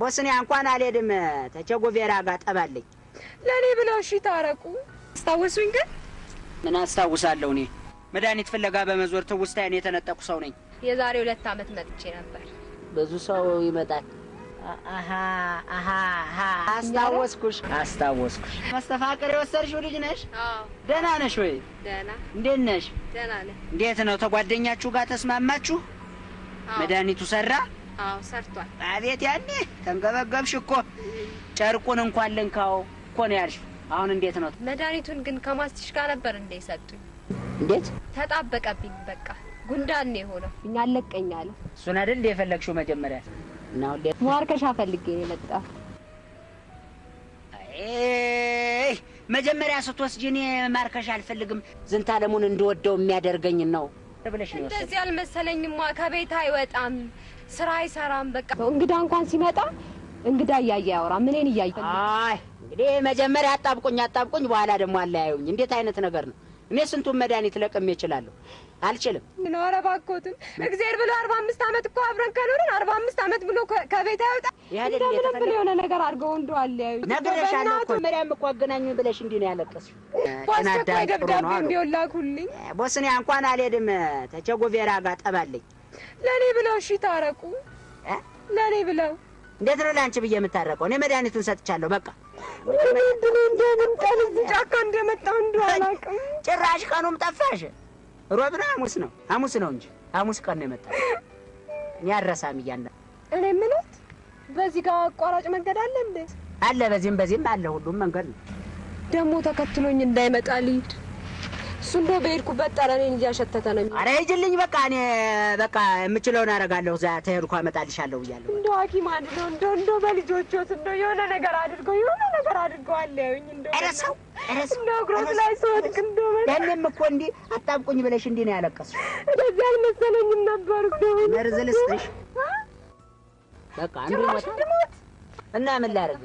ቦስኔ እንኳን አልሄድም ተቸጎቬራ ጋር ጠባለኝ ለኔ ብለው እሺ ታረቁ አስታወሱኝ ግን ምን አስታውሳለሁ እኔ መድኃኒት ፍለጋ በመዞር ትውስታዬን የተነጠቁ ሰው ነኝ የዛሬ 2 አመት መጥቼ ነበር ብዙ ሰው ይመጣል አሃ አስታወስኩሽ መስተፋቅር የወሰድሽው ልጅ ነሽ አዎ ደህና ነሽ ወይ ደህና እንዴት ነሽ ደህና ነኝ እንዴት ነው ተጓደኛችሁ ጋር ተስማማችሁ መድኃኒቱ ሰራ አዎ ሰርቷል አቤት ያኔ ተንገበገብሽ እኮ ጨርቁን እንኳን ልንካው እኮ ነው ያልሽ አሁን እንዴት ነው መድኃኒቱን ግን ከማስትሽ ጋር ነበር እንደ ይሰጡኝ እንዴት ተጣበቀብኝ በቃ ጉንዳን ነው የሆነው እኛ አለቀኛለ እሱን አይደል የፈለግሽው መጀመሪያ እና ሁሌ ማርከሻ ፈልጌ ነው የመጣው አይ መጀመሪያ ስትወስጂኝ ማርከሻ አልፈልግም ዝንታለሙን እንደወደው የሚያደርገኝ ነው ብለሽ ነው እንደዚህ አልመሰለኝም ከቤት አይወጣም ስራ አይሰራም በቃ እንግዳ እንኳን ሲመጣ እንግዳ ያያወራ ምንን ያያይ አይ እንግዲህ መጀመሪያ አጣብቁኝ በኋላ ደግሞ አለያዩኝ እንዴት አይነት ነገር ነው እኔ ስንቱን መድኃኒት ለቅም እችላለሁ አልችልም ነው አረባኮቱን እግዚአብሔር ብሎ 45 አመት እኮ አብረን ከኖርን 45 አመት ብሎ ከቤት አይወጣ እንደምን የሆነ ነገር አድርገው እንደው አለያዩኝ ነገርሻለሁ እኮ መሪያም እኮ አገናኙኝ ብለሽ እንዴ ነው ያለቀስሽ ወስደህ ደብዳቤ እንዲወላኩልኝ ቦስኔ እንኳን አልሄድም ተቸጎቬራ ጋር ጠባለኝ ለኔ ብለው እሺ ታረቁ ለኔ ብለው እንዴት ነው ላንቺ ብዬ የምታረቀው እኔ መድኃኒቱን ሰጥቻለሁ በቃ እንደምን ቀልዝ ጫካ እንደመጣው እንደው አላውቅም ጭራሽ ቀኑም ጠፋሽ ሮብ ነው ሐሙስ ነው እንጂ ሐሙስ ቀን ነው የመጣው እኔ አረሳም ይያና እኔ ምንት በዚህ ጋር አቋራጭ መንገድ አለ እንዴ አለ በዚህም አለ ሁሉም መንገድ ነው ደሞ ተከትሎኝ እንዳይመጣ ልሂድ እሱ እንደው በሄድኩበት ጠረኔን እያሸተተ ነው ኧረ ሂጂልኝ በቃ እኔ በቃ የምችለውን አደርጋለሁ እዛ ተሄድኩ አመጣልሻለሁ ብያለሁ እንደው ሐኪም አይደለም እንደው በልጆቹት እንደው የሆነ ነገር አድርገው አለያዩኝ እንደው እረሳው እንደው ግሮት ላይ ሰውድቅ እንደው ደንም እኮ እንዴ አጣብቁኝ ብለሽ እንዴ ነው ያለቀስሽ እንደዚህ አልመሰለኝም ነበር እንደው መርዝ ልስጥሽ በቃ አንዱ ሞት እና ምን ላደርግ